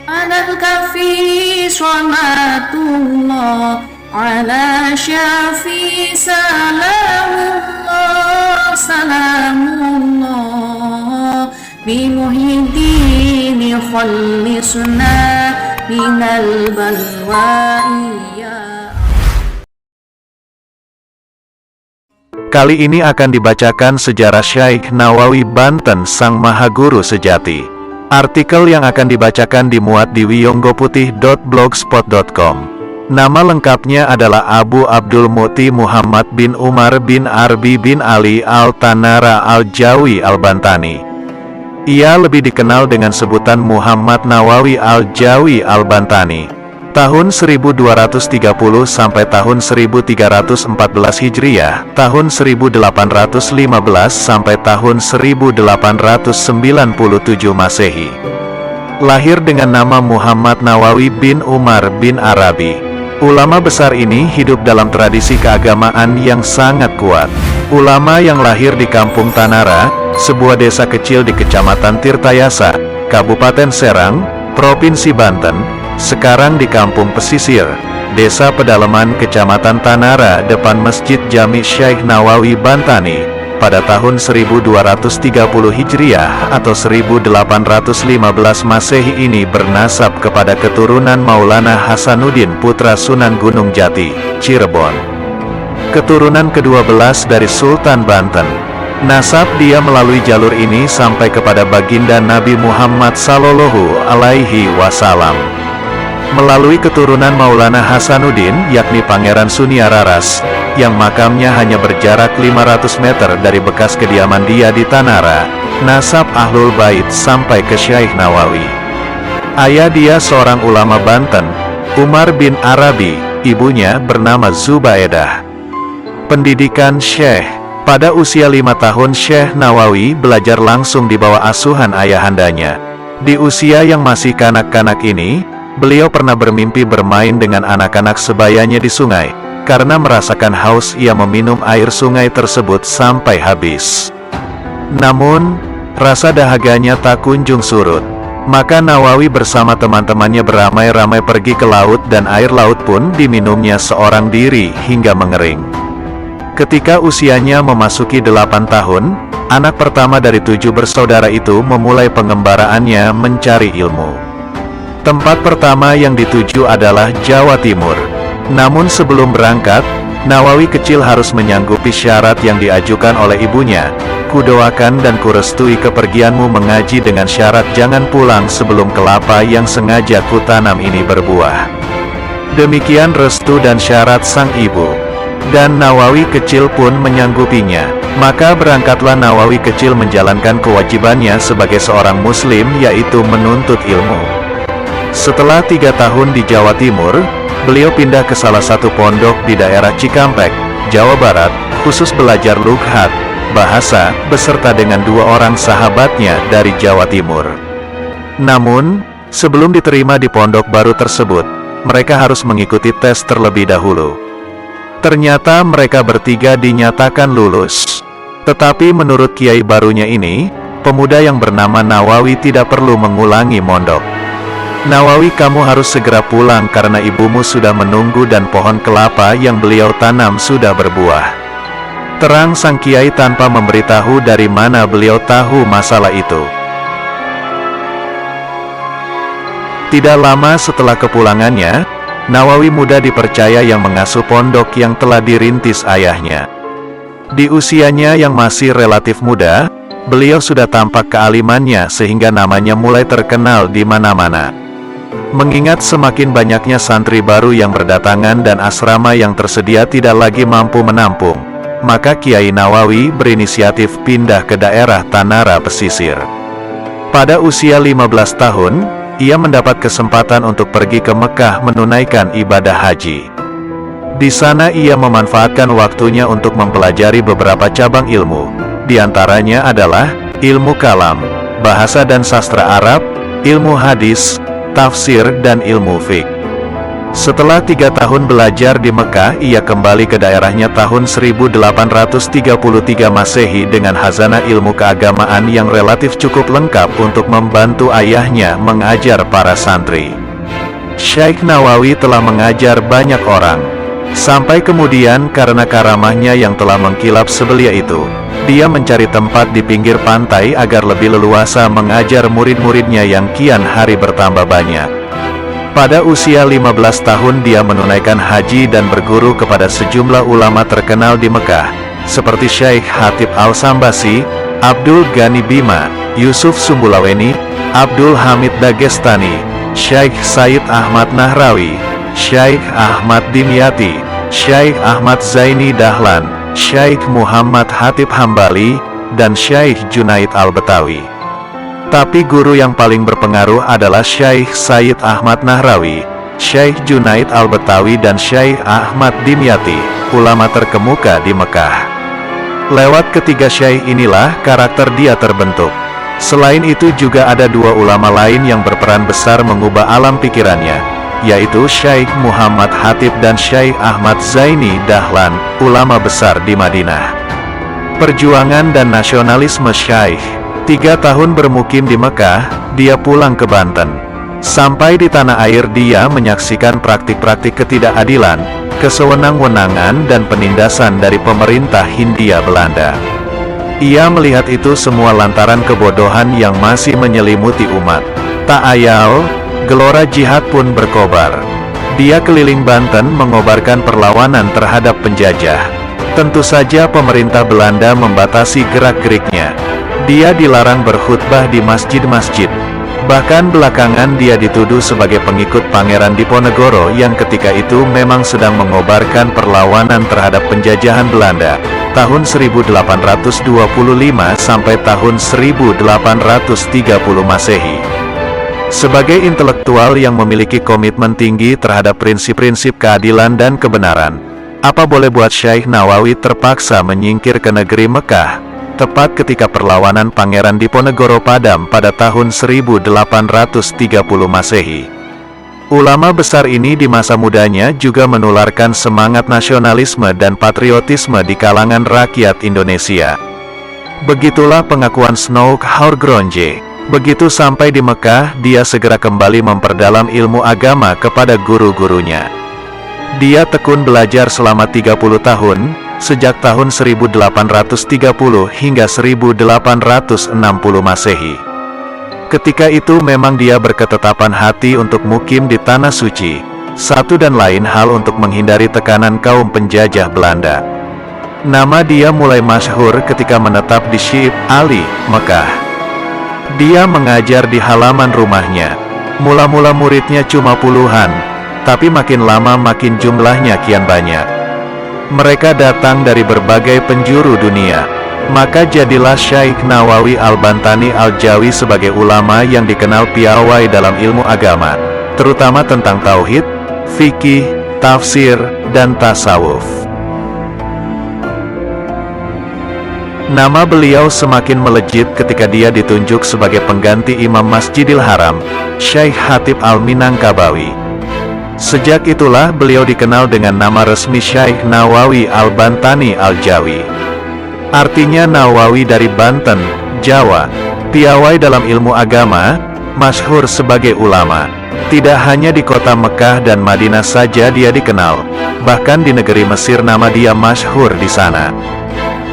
Alal kafi salatullah ala syafi salamullah salamullah bimuhyiddin khallisna minal balwa'iyya. Kali ini akan dibacakan sejarah Syekh Nawawi Banten Sang Mahaguru Sejati. Artikel yang akan dibacakan dimuat di wiyonggoputih.blogspot.com. Nama lengkapnya adalah Abu Abdul Mu'ti Muhammad bin Umar bin Arbi bin Ali Al-Tanara Al-Jawi Al-Bantani. Ia lebih dikenal dengan sebutan Muhammad Nawawi Al-Jawi Al-Bantani. Tahun 1230 sampai tahun 1314 Hijriah, tahun 1815 sampai tahun 1897 Masehi. Lahir dengan nama Muhammad Nawawi bin Umar bin Arabi. Ulama besar ini hidup dalam tradisi keagamaan yang sangat kuat. Ulama yang lahir di Kampung Tanara, sebuah desa kecil di Kecamatan Tirtayasa, Kabupaten Serang, Provinsi Banten, sekarang di Kampung Pesisir, Desa Pedalaman Kecamatan Tanara depan Masjid Jami Syekh Nawawi Bantani, pada tahun 1230 Hijriah atau 1815 Masehi ini bernasab kepada keturunan Maulana Hasanuddin putra Sunan Gunung Jati, Cirebon. Keturunan ke-12 dari Sultan Banten. Nasab dia melalui jalur ini sampai kepada baginda Nabi Muhammad Sallallahu Alaihi Wasallam. Melalui keturunan Maulana Hasanuddin, yakni Pangeran Sunia Raras, yang makamnya hanya berjarak 500 meter dari bekas kediaman dia di Tanara, nasab Ahlul Bait sampai ke Syekh Nawawi. Ayah dia seorang ulama Banten, Umar bin Arabi, ibunya bernama Zubaidah. Pendidikan Syekh. Pada usia 5 tahun Syekh Nawawi belajar langsung di bawah asuhan ayahandanya. Di usia yang masih kanak-kanak ini, beliau pernah bermimpi bermain dengan anak-anak sebayanya di sungai. Karena merasakan haus, ia meminum air sungai tersebut sampai habis. Namun, rasa dahaganya tak kunjung surut. Maka Nawawi bersama teman-temannya beramai-ramai pergi ke laut dan air laut pun diminumnya seorang diri hingga mengering. Ketika usianya memasuki 8 tahun, anak pertama dari 7 bersaudara itu memulai pengembaraannya mencari ilmu. Tempat pertama yang dituju adalah Jawa Timur. Namun sebelum berangkat, Nawawi kecil harus menyanggupi syarat yang diajukan oleh ibunya. Kudoakan dan kurestui kepergianmu mengaji dengan syarat jangan pulang sebelum kelapa yang sengaja kutanam ini berbuah. Demikian restu dan syarat sang ibu. Dan Nawawi kecil pun menyanggupinya. Maka berangkatlah Nawawi kecil menjalankan kewajibannya sebagai seorang muslim, yaitu menuntut ilmu. Setelah 3 tahun di Jawa Timur, beliau pindah ke salah satu pondok di daerah Cikampek, Jawa Barat, khusus belajar lughat, bahasa, beserta dengan 2 orang sahabatnya dari Jawa Timur. Namun, sebelum diterima di pondok baru tersebut, mereka harus mengikuti tes terlebih dahulu. Ternyata mereka bertiga dinyatakan lulus. Tetapi menurut kiai barunya ini, pemuda yang bernama Nawawi tidak perlu mengulangi mondok. Nawawi, kamu harus segera pulang karena ibumu sudah menunggu dan pohon kelapa yang beliau tanam sudah berbuah. Terang sang kiai tanpa memberitahu dari mana beliau tahu masalah itu. Tidak lama setelah kepulangannya, Nawawi muda dipercaya yang mengasuh pondok yang telah dirintis ayahnya. Di usianya yang masih relatif muda, beliau sudah tampak kealimannya sehingga namanya mulai terkenal di mana-mana. Mengingat semakin banyaknya santri baru yang berdatangan dan asrama yang tersedia tidak lagi mampu menampung, maka Kiai Nawawi berinisiatif pindah ke daerah Tanara Pesisir. Pada usia 15 tahun, ia mendapat kesempatan untuk pergi ke Mekah menunaikan ibadah haji. Di sana ia memanfaatkan waktunya untuk mempelajari beberapa cabang ilmu. Di antaranya adalah ilmu kalam, bahasa dan sastra Arab, ilmu hadis, tafsir dan ilmu fiqh. Setelah 3 tahun belajar di Mekah, ia kembali ke daerahnya tahun 1833 Masehi dengan khazanah ilmu keagamaan yang relatif cukup lengkap untuk membantu ayahnya mengajar para santri. Syekh Nawawi telah mengajar banyak orang. Sampai kemudian karena karamahnya yang telah mengkilap sebelia itu, dia mencari tempat di pinggir pantai agar lebih leluasa mengajar murid-muridnya yang kian hari bertambah banyak. Pada usia 15 tahun dia menunaikan haji dan berguru kepada sejumlah ulama terkenal di Mekah, seperti Syekh Hatib Al-Sambasi, Abdul Ghani Bima, Yusuf Sumbulaweni, Abdul Hamid Dagestani, Syekh Said Ahmad Nahrawi, Syekh Ahmad Dimyati, Syekh Ahmad Zaini Dahlan, Syekh Muhammad Hatib Hambali, dan Syekh Junaid Al-Betawi. Tapi guru yang paling berpengaruh adalah Syekh Said Ahmad Nahrawi, Syekh Junaid Al-Betawi dan Syekh Ahmad Dimyati, ulama terkemuka di Mekah. Lewat ketiga syekh inilah karakter dia terbentuk. Selain itu juga ada dua ulama lain yang berperan besar mengubah alam pikirannya, yaitu Syekh Muhammad Hatib dan Syekh Ahmad Zaini Dahlan, ulama besar di Madinah. Perjuangan dan nasionalisme Syekh. 3 tahun bermukim di Mekah, dia pulang ke Banten. Sampai di tanah air dia menyaksikan praktik-praktik ketidakadilan, kesewenang-wenangan dan penindasan dari pemerintah Hindia Belanda. Ia melihat itu semua lantaran kebodohan yang masih menyelimuti umat. Tak ayal, gelora jihad pun berkobar. Dia keliling Banten mengobarkan perlawanan terhadap penjajah. Tentu saja pemerintah Belanda membatasi gerak-geriknya. Dia dilarang berkhutbah di masjid-masjid. Bahkan belakangan dia dituduh sebagai pengikut Pangeran Diponegoro yang ketika itu memang sedang mengobarkan perlawanan terhadap penjajahan Belanda, tahun 1825 sampai tahun 1830 Masehi. Sebagai intelektual yang memiliki komitmen tinggi terhadap prinsip-prinsip keadilan dan kebenaran, apa boleh buat Syekh Nawawi terpaksa menyingkir ke negeri Mekah, tepat ketika perlawanan Pangeran Diponegoro padam pada tahun 1830 Masehi. Ulama besar ini di masa mudanya juga menularkan semangat nasionalisme dan patriotisme di kalangan rakyat Indonesia. Begitulah pengakuan Snouk Haurgronje. Begitu sampai di Mekah, dia segera kembali memperdalam ilmu agama kepada guru-gurunya. Dia tekun belajar selama 30 tahun, sejak tahun 1830 hingga 1860 Masehi. Ketika itu memang dia berketetapan hati untuk mukim di Tanah Suci, satu dan lain hal untuk menghindari tekanan kaum penjajah Belanda. Nama dia mulai masyhur ketika menetap di Syib Ali, Mekah. Dia mengajar di halaman rumahnya. Mula-mula muridnya cuma puluhan, tapi makin lama makin jumlahnya kian banyak. Mereka datang dari berbagai penjuru dunia. Maka jadilah Syekh Nawawi Al-Bantani Al-Jawi sebagai ulama yang dikenal piawai dalam ilmu agama, terutama tentang tauhid, fikih, tafsir, dan tasawuf. Nama beliau semakin melejit ketika dia ditunjuk sebagai pengganti Imam Masjidil Haram, Syekh Hatib Al-Minangkabawi. Sejak itulah beliau dikenal dengan nama resmi Syekh Nawawi Al-Bantani Al-Jawi. Artinya Nawawi dari Banten, Jawa. Piawai dalam ilmu agama, masyhur sebagai ulama. Tidak hanya di kota Mekah dan Madinah saja dia dikenal, bahkan di negeri Mesir nama dia masyhur di sana.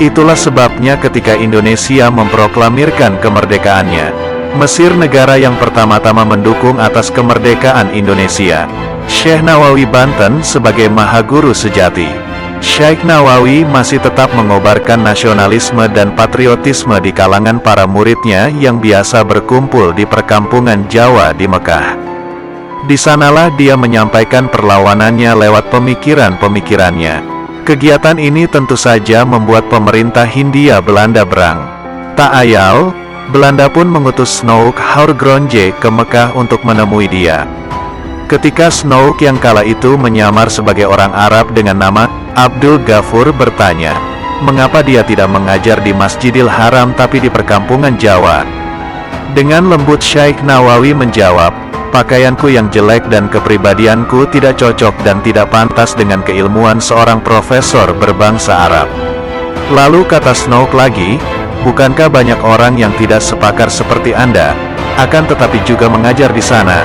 Itulah sebabnya ketika Indonesia memproklamirkan kemerdekaannya, Mesir negara yang pertama-tama mendukung atas kemerdekaan Indonesia. Syekh Nawawi Banten sebagai mahaguru sejati. Syekh Nawawi masih tetap mengobarkan nasionalisme dan patriotisme di kalangan para muridnya yang biasa berkumpul di perkampungan Jawa di Mekah. Di sanalah dia menyampaikan perlawanannya lewat pemikiran-pemikirannya. Kegiatan ini tentu saja membuat pemerintah Hindia Belanda berang. Tak ayal, Belanda pun mengutus Snouk Haurgronje ke Mekah untuk menemui dia. Ketika Snouk yang kala itu menyamar sebagai orang Arab dengan nama Abdul Ghafur bertanya, mengapa dia tidak mengajar di Masjidil Haram tapi di perkampungan Jawa? Dengan lembut Syekh Nawawi menjawab, Pakaianku yang jelek dan kepribadianku tidak cocok dan tidak pantas dengan keilmuan seorang profesor berbangsa Arab. Lalu kata Snouk lagi, bukankah banyak orang yang tidak sepakar seperti Anda, akan tetapi juga mengajar di sana?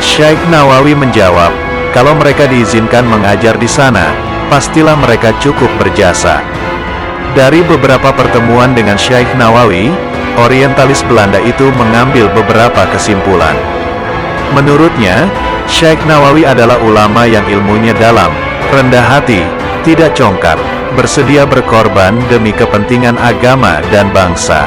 Syekh Nawawi menjawab, kalau mereka diizinkan mengajar di sana, pastilah mereka cukup berjasa. Dari beberapa pertemuan dengan Syekh Nawawi, orientalis Belanda itu mengambil beberapa kesimpulan. Menurutnya, Syekh Nawawi adalah ulama yang ilmunya dalam, rendah hati, tidak congkak, bersedia berkorban demi kepentingan agama dan bangsa.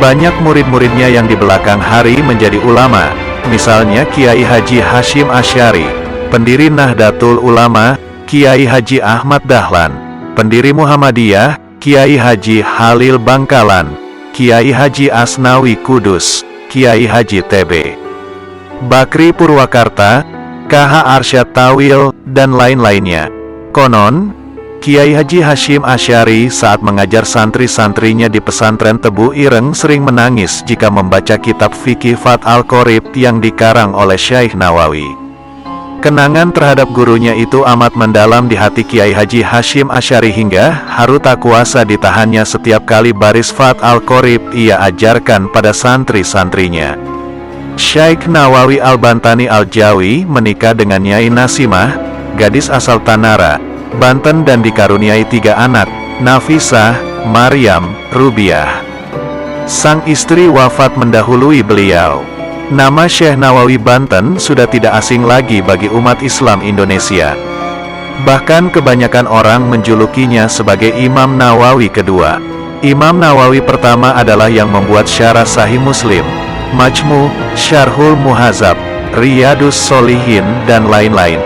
Banyak murid-muridnya yang di belakang hari menjadi ulama, misalnya Kiai Haji Hashim Asy'ari, pendiri Nahdlatul Ulama, Kiai Haji Ahmad Dahlan, pendiri Muhammadiyah, Kiai Haji Halil Bangkalan, Kiai Haji Asnawi Kudus, Kiai Haji TB Bakri Purwakarta, KH Arsyad Tawil, dan lain-lainnya. Konon, Kiai Haji Hashim Asy'ari saat mengajar santri-santrinya di pesantren Tebu Ireng sering menangis jika membaca kitab fikih Fath al-Qorib yang dikarang oleh Syekh Nawawi. Kenangan terhadap gurunya itu amat mendalam di hati Kiai Haji Hashim Asy'ari hingga haru tak kuasa ditahannya setiap kali baris Fath al-Qorib ia ajarkan pada santri-santrinya. Syekh Nawawi Al-Bantani Al-Jawi menikah dengan Nyai Nasimah, gadis asal Tanara, Banten dan dikaruniai 3 anak, Nafisah, Maryam, Rubiah. Sang istri wafat mendahului beliau. Nama Syekh Nawawi Banten sudah tidak asing lagi bagi umat Islam Indonesia. Bahkan kebanyakan orang menjulukinya sebagai Imam Nawawi kedua. Imam Nawawi pertama adalah yang membuat Syarah Sahih Muslim, Majmu', Syarhul Muhadzab, Riyadus Sholihin, dan lain-lain.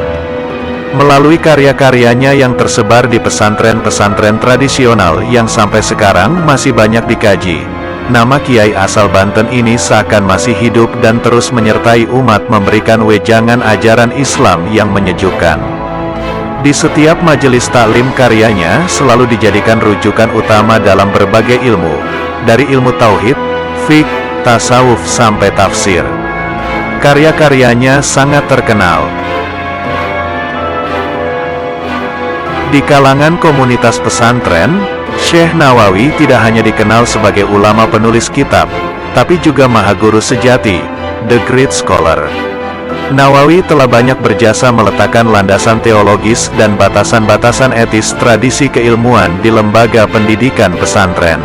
Melalui karya-karyanya yang tersebar di pesantren-pesantren tradisional yang sampai sekarang masih banyak dikaji, nama Kiai asal Banten ini seakan masih hidup dan terus menyertai umat memberikan wejangan ajaran Islam yang menyejukkan. Di setiap majelis taklim karyanya selalu dijadikan rujukan utama dalam berbagai ilmu, dari ilmu tauhid, fiqh, tasawuf sampai tafsir. Karya-karyanya sangat terkenal di kalangan komunitas pesantren. Syekh Nawawi tidak hanya dikenal sebagai ulama penulis kitab, tapi juga mahaguru sejati, the great scholar. Nawawi telah banyak berjasa meletakkan landasan teologis dan batasan-batasan etis tradisi keilmuan di lembaga pendidikan pesantren.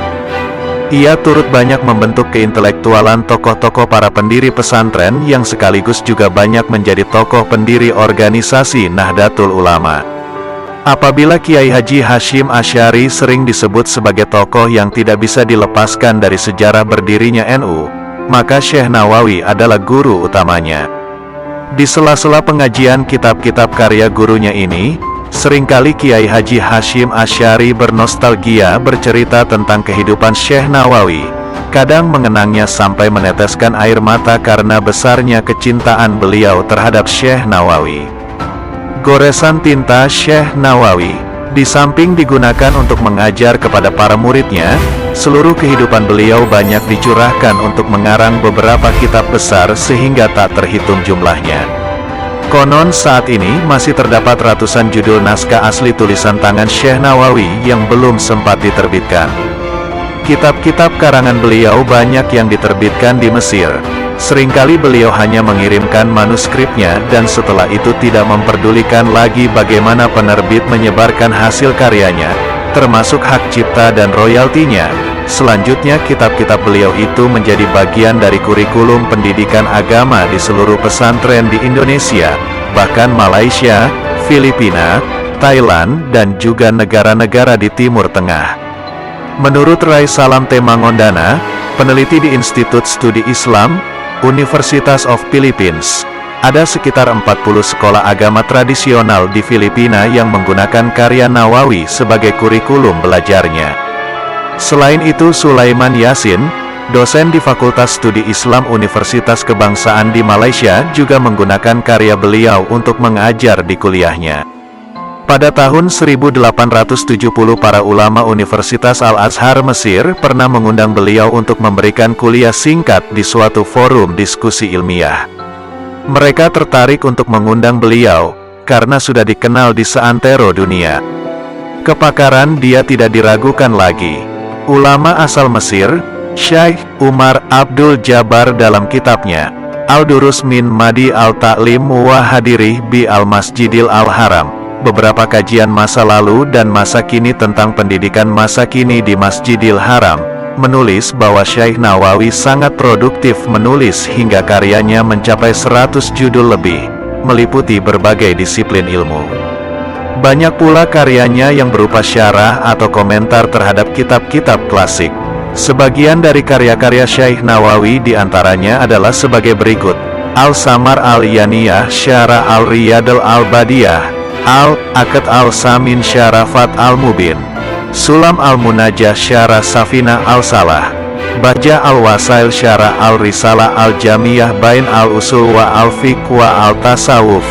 Ia turut banyak membentuk keintelektualan tokoh-tokoh para pendiri pesantren yang sekaligus juga banyak menjadi tokoh pendiri organisasi Nahdlatul Ulama. Apabila Kiai Haji Hashim Asy'ari sering disebut sebagai tokoh yang tidak bisa dilepaskan dari sejarah berdirinya NU, maka Syekh Nawawi adalah guru utamanya. Di sela-sela pengajian kitab-kitab karya gurunya ini, seringkali Kiai Haji Hashim Asy'ari bernostalgia bercerita tentang kehidupan Syekh Nawawi, kadang mengenangnya sampai meneteskan air mata karena besarnya kecintaan beliau terhadap Syekh Nawawi. Goresan tinta Syekh Nawawi, di samping digunakan untuk mengajar kepada para muridnya, seluruh kehidupan beliau banyak dicurahkan untuk mengarang beberapa kitab besar sehingga tak terhitung jumlahnya. Konon saat ini masih terdapat ratusan judul naskah asli tulisan tangan Syekh Nawawi yang belum sempat diterbitkan. Kitab-kitab karangan beliau banyak yang diterbitkan di Mesir. Seringkali beliau hanya mengirimkan manuskripnya dan setelah itu tidak memperdulikan lagi bagaimana penerbit menyebarkan hasil karyanya, termasuk hak cipta dan royaltinya. Selanjutnya kitab-kitab beliau itu menjadi bagian dari kurikulum pendidikan agama di seluruh pesantren di Indonesia, bahkan Malaysia, Filipina, Thailand, dan juga negara-negara di Timur Tengah. Menurut Rai Salam Temangondana, peneliti di Institut Studi Islam, Universitas of Philippines, ada sekitar 40 sekolah agama tradisional di Filipina yang menggunakan karya Nawawi sebagai kurikulum belajarnya. Selain itu Sulaiman Yasin, dosen di Fakultas Studi Islam Universitas Kebangsaan di Malaysia juga menggunakan karya beliau untuk mengajar di kuliahnya. Pada tahun 1870 para ulama Universitas Al-Azhar Mesir pernah mengundang beliau untuk memberikan kuliah singkat di suatu forum diskusi ilmiah. Mereka tertarik untuk mengundang beliau, karena sudah dikenal di seantero dunia. Kepakaran dia tidak diragukan lagi. Ulama asal Mesir, Syekh Umar Abdul Jabbar dalam kitabnya, Al-Durus min Madi Al-Ta'lim wa Hadirih bi Al-Masjidil Al-Haram, beberapa kajian masa lalu dan masa kini tentang pendidikan masa kini di Masjidil Haram, menulis bahwa Syekh Nawawi sangat produktif menulis hingga karyanya mencapai 100 judul lebih, meliputi berbagai disiplin ilmu. Banyak pula karyanya yang berupa syarah atau komentar terhadap kitab-kitab klasik. Sebagian dari karya-karya Syekh Nawawi diantaranya adalah sebagai berikut: Al-Samar Al-Yaniyah Syarah Al-Riyadul Al-Badiyah, Al-Aqd Al-Samin Syarafat Al-Mubin, Sulam Al-Munajah Syarah Safina Al-Salah, Baja Al-Wasail Syarah Al-Risalah Al-Jamiyah Bain Al-Usul wa Al-Fiqh wa Al-Tasawuf,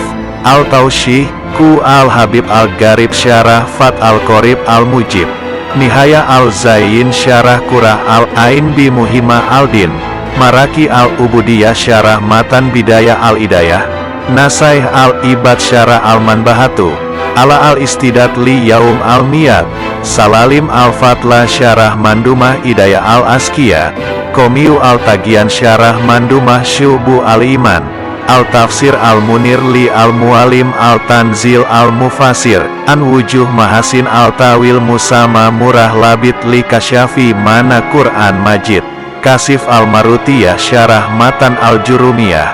Al-Taushih Ku Al-Habib Al-Garib Syarah Fat Al-Qorib Al-Mujib, Nihaya Al-Zayin Syarah Qurah Al-Ain bi Muhimah Al-Din, Maraki Al-Ubudiyah Syarah Matan Bidayah Al-Idayah, Nasaih Al-Ibad Syarah Al-Manbahatu, Ala Al-Istidat Li Yaum Al-Miyad, Salalim Al-Fatlah Syarah Mandumah Idayah Al-Askiyah, Komiu Al-Tagian Syarah Mandumah Syubu Al-Iman, Al-Tafsir Al-Munir Li Al-Mualim Al-Tanzil Al-Mufasir, An Wujuh Mahasin Al-Tawil Musama Murah Labit Li Kasyafi Mana Quran Majid, Kasif Al-Marutiyah Syarah Matan Al-Jurumiyah,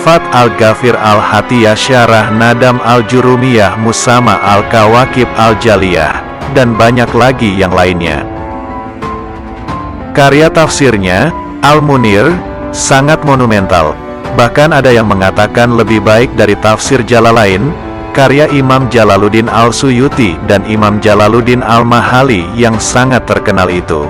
Fat Al-Ghafir Al-Hatiyah Syarah Nadam Al-Jurumiyah Musama Al-Kawakib Al-Jaliyah, dan banyak lagi yang lainnya. Karya tafsirnya, Al-Munir, sangat monumental. Bahkan ada yang mengatakan lebih baik dari tafsir Jalalain, karya Imam Jalaluddin Al-Suyuti dan Imam Jalaluddin Al-Mahali yang sangat terkenal itu.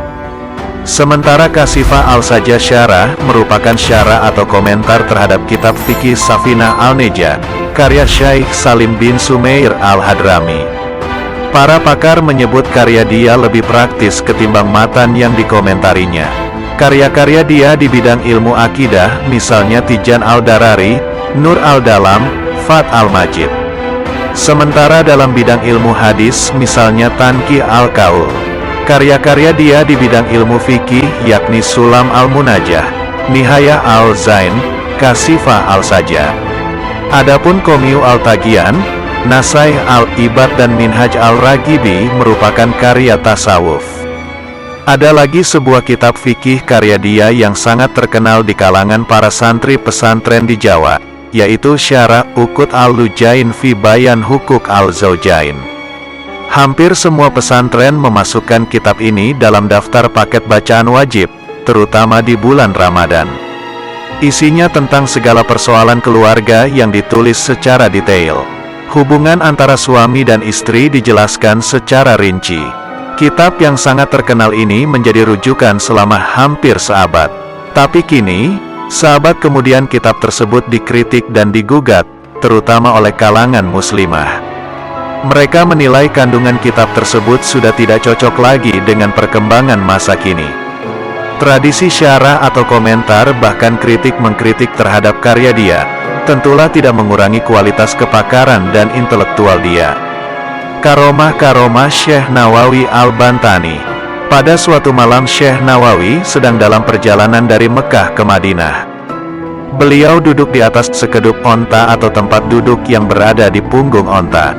Sementara Kasifah Al-Sajah Syarah merupakan syarah atau komentar terhadap kitab fikih Safinah Al-Neja, karya Syekh Salim bin Sumair Al-Hadrami. Para pakar menyebut karya dia lebih praktis ketimbang matan yang dikomentarinya. Karya-karya dia di bidang ilmu akidah, misalnya Tijan Al-Darari, Nur Al-Dalam, Fat Al-Majid. Sementara dalam bidang ilmu hadis, misalnya Tanqih Al-Qaul. Karya-karya dia di bidang ilmu fikih, yakni Sulam Al-Munajah, Nihaya Al-Zain, Kasifah Al-Sajah. Adapun Komiu Al-Tagian, Nasaih Al-Ibad dan Minhaj Al-Ragibi merupakan karya tasawuf. Ada lagi sebuah kitab fikih karya dia yang sangat terkenal di kalangan para santri pesantren di Jawa, yaitu Syarah Uqud Al-Lujain fi Bayan Hukuk Al-Zaujain. Hampir semua pesantren memasukkan kitab ini dalam daftar paket bacaan wajib, terutama di bulan Ramadan. Isinya tentang segala persoalan keluarga yang ditulis secara detail. Hubungan antara suami dan istri dijelaskan secara rinci. Kitab yang sangat terkenal ini menjadi rujukan selama hampir seabad. Tapi kini, seabad kemudian kitab tersebut dikritik dan digugat, terutama oleh kalangan muslimah. Mereka menilai kandungan kitab tersebut sudah tidak cocok lagi dengan perkembangan masa kini. Tradisi syarah atau komentar bahkan kritik mengkritik terhadap karya dia, tentulah tidak mengurangi kualitas kepakaran dan intelektual dia. Karomah-karomah Syekh Nawawi Al-Bantani. Pada suatu malam Syekh Nawawi sedang dalam perjalanan dari Mekah ke Madinah. Beliau duduk di atas sekedup onta atau tempat duduk yang berada di punggung onta.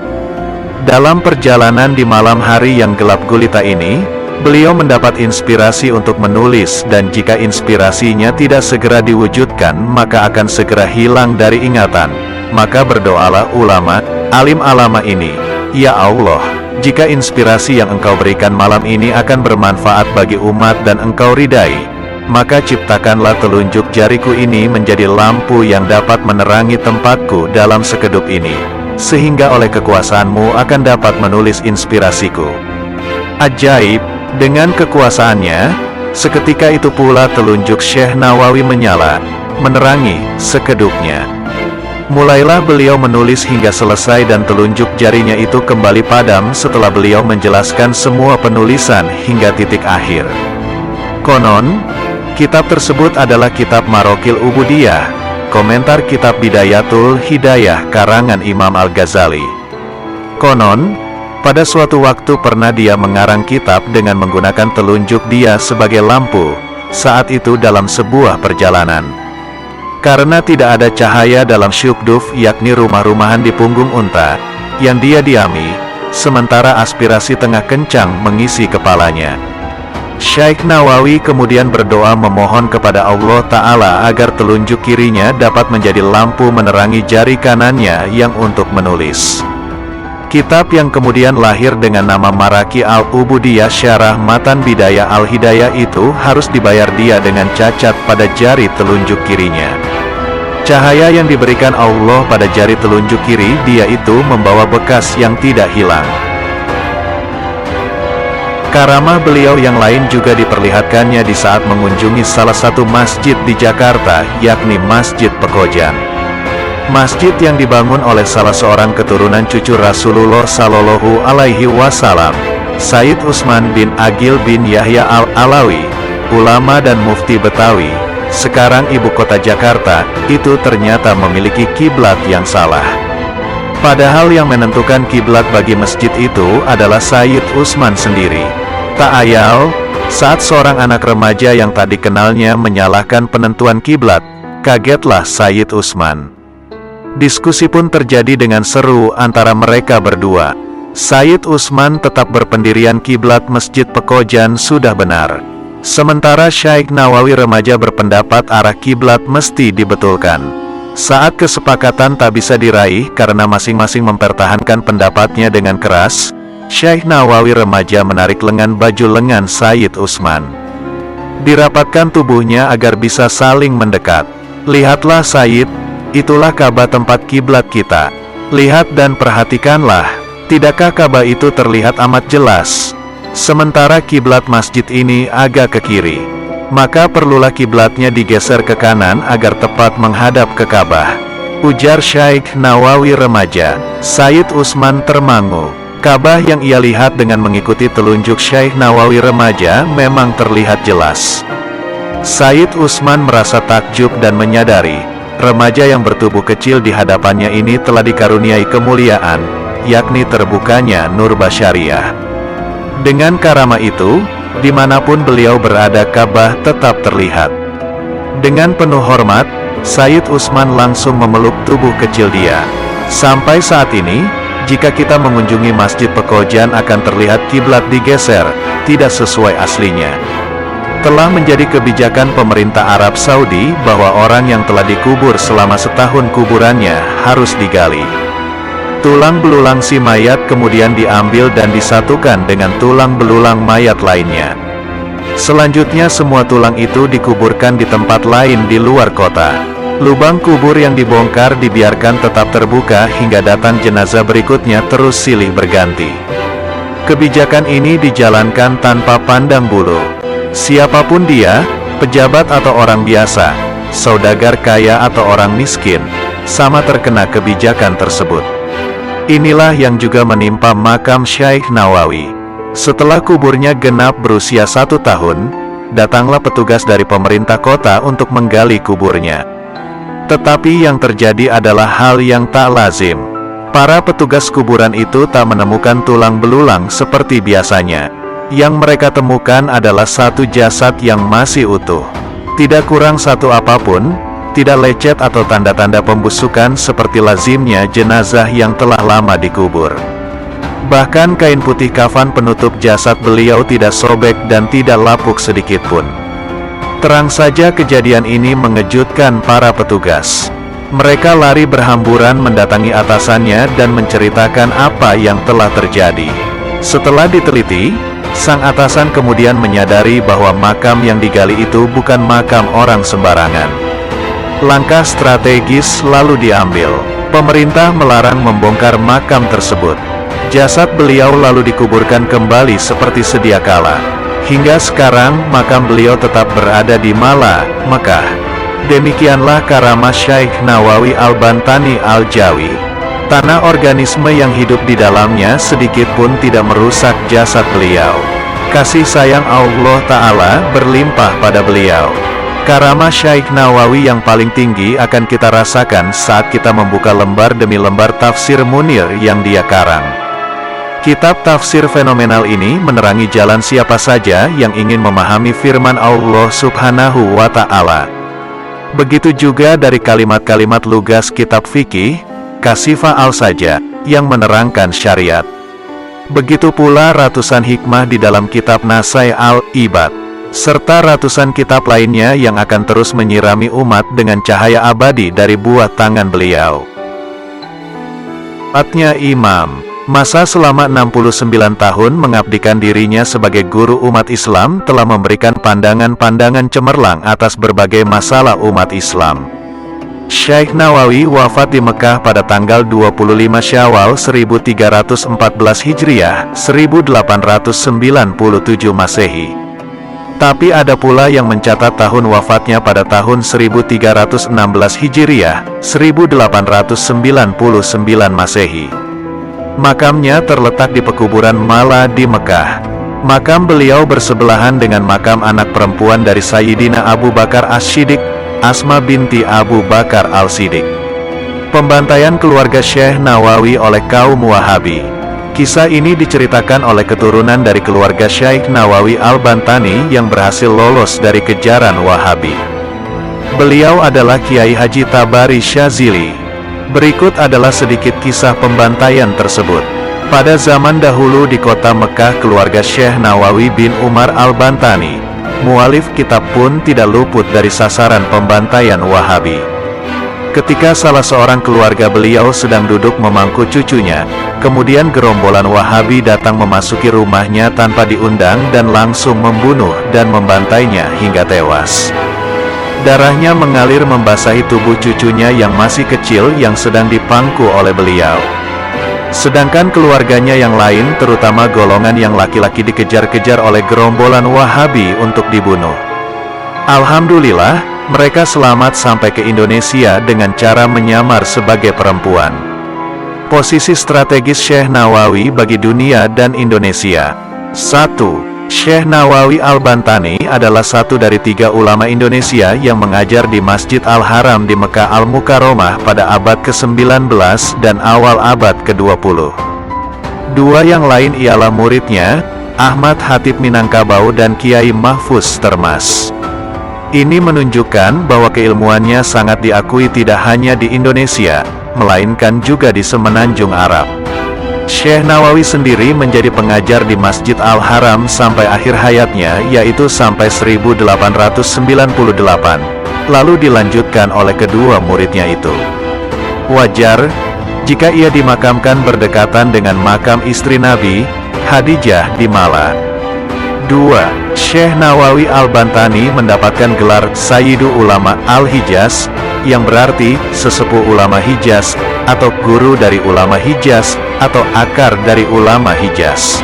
Dalam perjalanan di malam hari yang gelap gulita ini, beliau mendapat inspirasi untuk menulis, dan jika inspirasinya tidak segera diwujudkan maka akan segera hilang dari ingatan. Maka berdoalah ulama, alim alama ini, "Ya Allah, jika inspirasi yang Engkau berikan malam ini akan bermanfaat bagi umat dan Engkau ridai, maka ciptakanlah telunjuk jariku ini menjadi lampu yang dapat menerangi tempatku dalam sekedup ini, sehingga oleh kekuasaanmu akan dapat menulis inspirasiku." Ajaib, dengan kekuasaannya, seketika itu pula telunjuk Syekh Nawawi menyala, menerangi sekedupnya. Mulailah beliau menulis hingga selesai dan telunjuk jarinya itu kembali padam setelah beliau menjelaskan semua penulisan hingga titik akhir. Konon, kitab tersebut adalah kitab Marokil Ubudiyah, komentar kitab Bidayatul Hidayah karangan Imam Al-Ghazali. Konon, pada suatu waktu pernah dia mengarang kitab dengan menggunakan telunjuk dia sebagai lampu, saat itu dalam sebuah perjalanan. Karena tidak ada cahaya dalam syukduf, yakni rumah-rumahan di punggung unta, yang dia diami, sementara aspirasi tengah kencang mengisi kepalanya. Syekh Nawawi kemudian berdoa memohon kepada Allah Ta'ala agar telunjuk kirinya dapat menjadi lampu menerangi jari kanannya yang untuk menulis. Kitab yang kemudian lahir dengan nama Maraki Al-Ubudiyah Syarah Matan Bidayah Al-Hidayah itu harus dibayar dia dengan cacat pada jari telunjuk kirinya. Cahaya yang diberikan Allah pada jari telunjuk kiri dia itu membawa bekas yang tidak hilang. Karamah beliau yang lain juga diperlihatkannya di saat mengunjungi salah satu masjid di Jakarta, yakni Masjid Pekojan. Masjid yang dibangun oleh salah seorang keturunan cucu Rasulullah Shallallahu Alaihi Wasallam, Sayyid Utsman bin Agil bin Yahya Al-Alawi, ulama dan mufti Betawi, sekarang ibu kota Jakarta, itu ternyata memiliki kiblat yang salah. Padahal yang menentukan kiblat bagi masjid itu adalah Sayyid Utsman sendiri. Tak ayal, saat seorang anak remaja yang tak dikenalnya menyalahkan penentuan kiblat, kagetlah Sayyid Utsman. Diskusi pun terjadi dengan seru antara mereka berdua. Sayyid Utsman tetap berpendirian kiblat Masjid Pekojan sudah benar. Sementara Syekh Nawawi remaja berpendapat arah kiblat mesti dibetulkan. Saat kesepakatan tak bisa diraih karena masing-masing mempertahankan pendapatnya dengan keras, Syekh Nawawi remaja menarik lengan baju lengan Sayyid Utsman. Dirapatkan tubuhnya agar bisa saling mendekat. Lihatlah Sayyid, itulah Ka'bah tempat kiblat kita. Lihat dan perhatikanlah, tidakkah Ka'bah itu terlihat amat jelas? Sementara kiblat masjid ini agak ke kiri, maka perlulah kiblatnya digeser ke kanan agar tepat menghadap ke Ka'bah. Ujar Syekh Nawawi remaja. Sayyid Utsman termangu. Ka'bah yang ia lihat dengan mengikuti telunjuk Syekh Nawawi remaja memang terlihat jelas. Sayyid Utsman merasa takjub dan menyadari, remaja yang bertubuh kecil di hadapannya ini telah dikaruniai kemuliaan, yakni terbukanya nur basyariah. Dengan karamah itu, dimanapun beliau berada Ka'bah tetap terlihat. Dengan penuh hormat, Sayyid Utsman langsung memeluk tubuh kecil dia. Sampai saat ini, jika kita mengunjungi Masjid Pekojan akan terlihat kiblat digeser, tidak sesuai aslinya. Telah menjadi kebijakan pemerintah Arab Saudi bahwa orang yang telah dikubur selama setahun kuburannya harus digali. Tulang belulang si mayat kemudian diambil dan disatukan dengan tulang belulang mayat lainnya. Selanjutnya semua tulang itu dikuburkan di tempat lain di luar kota. Lubang kubur yang dibongkar dibiarkan tetap terbuka hingga datang jenazah berikutnya terus silih berganti. Kebijakan ini dijalankan tanpa pandang bulu. Siapapun dia, pejabat atau orang biasa, saudagar kaya atau orang miskin, sama terkena kebijakan tersebut. Inilah yang juga menimpa makam Syekh Nawawi. Setelah kuburnya genap berusia 1 tahun, datanglah petugas dari pemerintah kota untuk menggali kuburnya. Tetapi yang terjadi adalah hal yang tak lazim. Para petugas kuburan itu tak menemukan tulang belulang seperti biasanya. Yang mereka temukan adalah satu jasad yang masih utuh. Tidak kurang satu apapun, tidak lecet atau tanda-tanda pembusukan seperti lazimnya jenazah yang telah lama dikubur. Bahkan kain putih kafan penutup jasad beliau tidak sobek dan tidak lapuk sedikitpun. Terang saja kejadian ini mengejutkan para petugas. Mereka lari berhamburan mendatangi atasannya dan menceritakan apa yang telah terjadi. Setelah diteliti, sang atasan kemudian menyadari bahwa makam yang digali itu bukan makam orang sembarangan. Langkah strategis lalu diambil. Pemerintah melarang membongkar makam tersebut. Jasad beliau lalu dikuburkan kembali seperti sedia kala. Hingga sekarang, makam beliau tetap berada di Malah, Mekah. Demikianlah karamah Syekh Nawawi Al-Bantani Al-Jawi. Tanah organisme yang hidup di dalamnya sedikit pun tidak merusak jasad beliau. Kasih sayang Allah Ta'ala berlimpah pada beliau. Karamah Syekh Nawawi yang paling tinggi akan kita rasakan saat kita membuka lembar demi lembar tafsir Munir yang dia karang. Kitab tafsir fenomenal ini menerangi jalan siapa saja yang ingin memahami firman Allah Subhanahu wa Ta'ala. Begitu juga dari kalimat-kalimat lugas kitab fikih, Kasifah al-Saja, yang menerangkan syariat. Begitu pula ratusan hikmah di dalam kitab Nasai al-Ibad, serta ratusan kitab lainnya yang akan terus menyirami umat dengan cahaya abadi dari buah tangan beliau. Patnya Imam, masa selama 69 tahun mengabdikan dirinya sebagai guru umat Islam telah memberikan pandangan-pandangan cemerlang atas berbagai masalah umat Islam. Syekh Nawawi wafat di Mekah pada tanggal 25 Syawal 1314 Hijriah, 1897 Masehi. Tapi ada pula yang mencatat tahun wafatnya pada tahun 1316 Hijriah, 1899 Masehi. Makamnya terletak di pekuburan Mala di Mekah. Makam beliau bersebelahan dengan makam anak perempuan dari Sayyidina Abu Bakar As-Siddiq, Asma binti Abu Bakar Al-Siddiq. Pembantaian keluarga Syekh Nawawi oleh kaum Wahabi. Kisah ini diceritakan oleh keturunan dari keluarga Syekh Nawawi Al-Bantani yang berhasil lolos dari kejaran Wahabi. Beliau adalah Kiai Haji Tabari Syazili. Berikut adalah sedikit kisah pembantaian tersebut. Pada zaman dahulu di kota Mekah, keluarga Syekh Nawawi bin Umar Al-Bantani, mualif kitab pun tidak luput dari sasaran pembantaian Wahabi. Ketika salah seorang keluarga beliau sedang duduk memangku cucunya, kemudian gerombolan Wahabi datang memasuki rumahnya tanpa diundang dan langsung membunuh dan membantainya hingga tewas. Darahnya mengalir membasahi tubuh cucunya yang masih kecil yang sedang dipangku oleh beliau. Sedangkan keluarganya yang lain, terutama golongan yang laki-laki, dikejar-kejar oleh gerombolan Wahabi untuk dibunuh. Alhamdulillah, mereka selamat sampai ke Indonesia dengan cara menyamar sebagai perempuan. Posisi strategis Syekh Nawawi bagi dunia dan Indonesia. 1. Syekh Nawawi Al-Bantani adalah satu dari 3 ulama Indonesia yang mengajar di Masjid Al-Haram di Mekah Al-Mukarramah pada abad ke-19 dan awal abad ke-20. 2 yang lain ialah muridnya, Ahmad Hatib Minangkabau dan Kiai Mahfuz Termas. Ini menunjukkan bahwa keilmuannya sangat diakui tidak hanya di Indonesia, melainkan juga di semenanjung Arab. Syekh Nawawi sendiri menjadi pengajar di Masjid Al-Haram sampai akhir hayatnya, yaitu sampai 1898, lalu dilanjutkan oleh kedua muridnya itu. Wajar jika ia dimakamkan berdekatan dengan makam istri Nabi, Khadijah di Mala. 2. Syekh Nawawi Al-Bantani mendapatkan gelar Sayyidu Ulama Al-Hijaz, yang berarti sesepuh ulama Hijaz, atau guru dari ulama Hijaz, atau akar dari ulama Hijaz.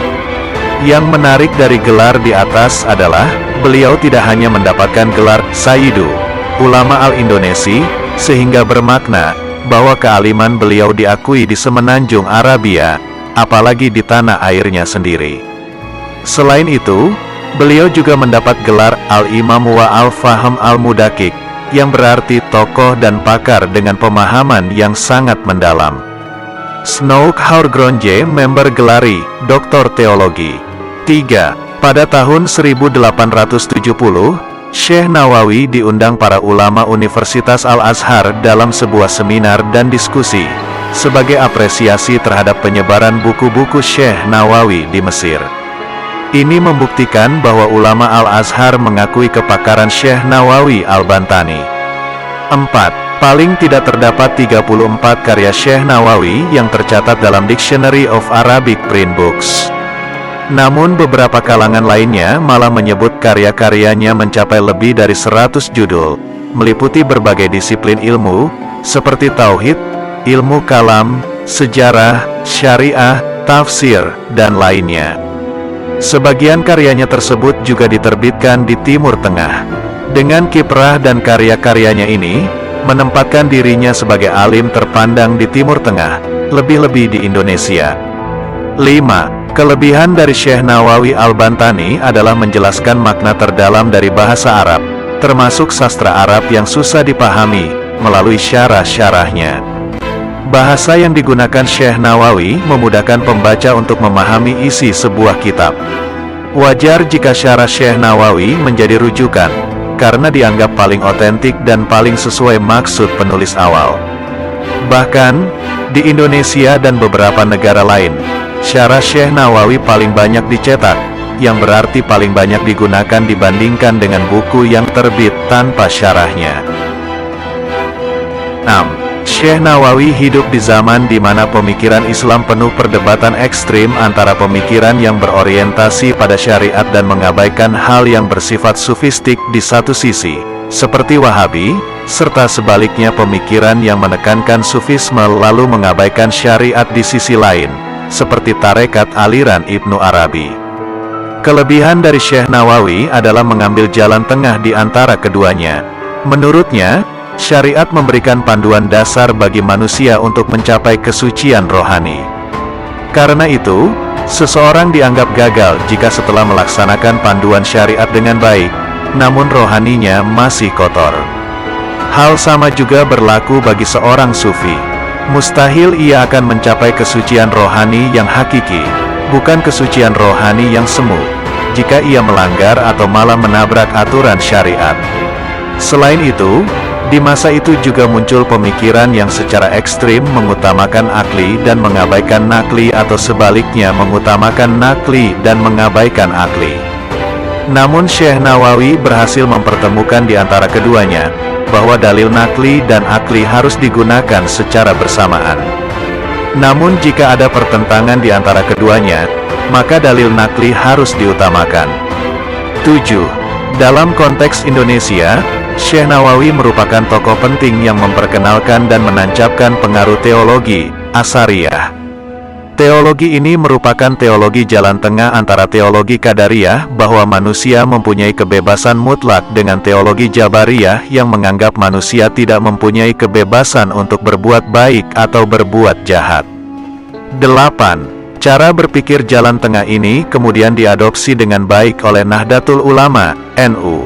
Yang menarik dari gelar di atas adalah, beliau tidak hanya mendapatkan gelar Sayyidu Ulama Al-Indonesi, sehingga bermakna bahwa kealiman beliau diakui di semenanjung Arabia, apalagi di tanah airnya sendiri. Selain itu, beliau juga mendapat gelar Al-Imam wa Al-Faham Al-Mudakik, yang berarti tokoh dan pakar dengan pemahaman yang sangat mendalam. Snouk Haurgronje member gelari Doktor Teologi. 3. Pada tahun 1870, Syekh Nawawi diundang para ulama Universitas Al-Azhar dalam sebuah seminar dan diskusi, sebagai apresiasi terhadap penyebaran buku-buku Syekh Nawawi di Mesir. Ini membuktikan bahwa ulama Al-Azhar mengakui kepakaran Syekh Nawawi Al-Bantani. 4. Paling tidak terdapat 34 karya Syekh Nawawi yang tercatat dalam Dictionary of Arabic Print Books. Namun beberapa kalangan lainnya malah menyebut karya-karyanya mencapai lebih dari 100 judul, meliputi berbagai disiplin ilmu, seperti tauhid, ilmu kalam, sejarah, syariah, tafsir, dan lainnya. Sebagian karyanya tersebut juga diterbitkan di Timur Tengah. Dengan kiprah dan karya-karyanya ini, menempatkan dirinya sebagai alim terpandang di Timur Tengah, lebih-lebih di Indonesia. 5. Kelebihan dari Syekh Nawawi Al-Bantani adalah menjelaskan makna terdalam dari bahasa Arab, termasuk sastra Arab yang susah dipahami, melalui syarah-syarahnya. Bahasa yang digunakan Syekh Nawawi memudahkan pembaca untuk memahami isi sebuah kitab. Wajar jika syarah Syekh Nawawi menjadi rujukan, karena dianggap paling otentik dan paling sesuai maksud penulis awal. Bahkan, di Indonesia dan beberapa negara lain, syarah Syekh Nawawi paling banyak dicetak, yang berarti paling banyak digunakan dibandingkan dengan buku yang terbit tanpa syarahnya. 6. Syekh Nawawi hidup di zaman di mana pemikiran Islam penuh perdebatan ekstrim antara pemikiran yang berorientasi pada syariat dan mengabaikan hal yang bersifat sufistik di satu sisi, seperti Wahabi, serta sebaliknya pemikiran yang menekankan sufisme lalu mengabaikan syariat di sisi lain, seperti tarekat aliran Ibnu Arabi. Kelebihan dari Syekh Nawawi adalah mengambil jalan tengah di antara keduanya. Menurutnya, syariat memberikan panduan dasar bagi manusia untuk mencapai kesucian rohani. Karena itu, seseorang dianggap gagal jika setelah melaksanakan panduan syariat dengan baik, namun rohaninya masih kotor. Hal sama juga berlaku bagi seorang sufi. Mustahil ia akan mencapai kesucian rohani yang hakiki, bukan kesucian rohani yang semu, jika ia melanggar atau malah menabrak aturan syariat. Selain itu, di masa itu juga muncul pemikiran yang secara ekstrim mengutamakan akli dan mengabaikan nakli atau sebaliknya mengutamakan nakli dan mengabaikan akli. Namun Syekh Nawawi berhasil mempertemukan di antara keduanya, bahwa dalil nakli dan akli harus digunakan secara bersamaan. Namun jika ada pertentangan di antara keduanya, maka dalil nakli harus diutamakan. 7. Dalam konteks Indonesia, Syekh Nawawi merupakan tokoh penting yang memperkenalkan dan menancapkan pengaruh teologi Asariyah. Teologi ini merupakan teologi jalan tengah antara teologi Qadariyah bahwa manusia mempunyai kebebasan mutlak dengan teologi Jabariyah yang menganggap manusia tidak mempunyai kebebasan untuk berbuat baik atau berbuat jahat. 8. Cara berpikir jalan tengah ini kemudian diadopsi dengan baik oleh Nahdlatul Ulama, NU.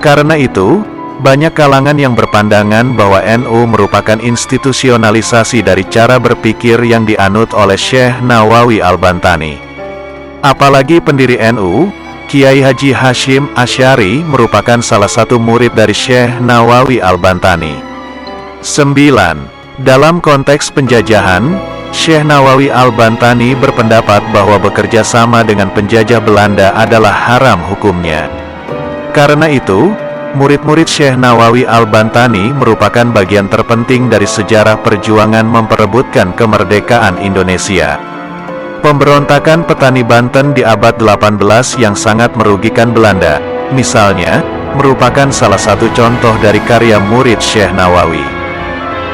Karena itu, banyak kalangan yang berpandangan bahwa NU merupakan institusionalisasi dari cara berpikir yang dianut oleh Syekh Nawawi Al-Bantani. Apalagi pendiri NU, Kiai Haji Hashim Asy'ari merupakan salah satu murid dari Syekh Nawawi Al-Bantani. 9. Dalam konteks penjajahan, Syekh Nawawi Al-Bantani berpendapat bahwa bekerja sama dengan penjajah Belanda adalah haram hukumnya. Karena itu, murid-murid Syekh Nawawi Al-Bantani merupakan bagian terpenting dari sejarah perjuangan memperebutkan kemerdekaan Indonesia. Pemberontakan petani Banten di abad 18 yang sangat merugikan Belanda, misalnya, merupakan salah satu contoh dari karya murid Syekh Nawawi.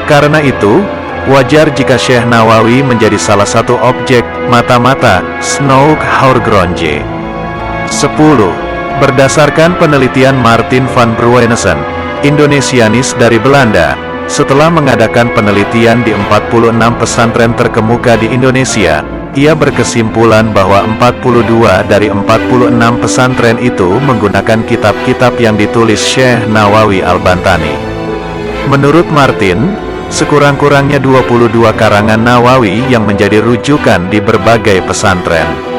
Karena itu, wajar jika Syekh Nawawi menjadi salah satu objek mata-mata Snoek Hourgronje. 10. Berdasarkan penelitian Martin van Bruinessen, Indonesianis dari Belanda, setelah mengadakan penelitian di 46 pesantren terkemuka di Indonesia, ia berkesimpulan bahwa 42 dari 46 pesantren itu menggunakan kitab-kitab yang ditulis Syekh Nawawi Al-Bantani. Menurut Martin, sekurang-kurangnya 22 karangan Nawawi yang menjadi rujukan di berbagai pesantren.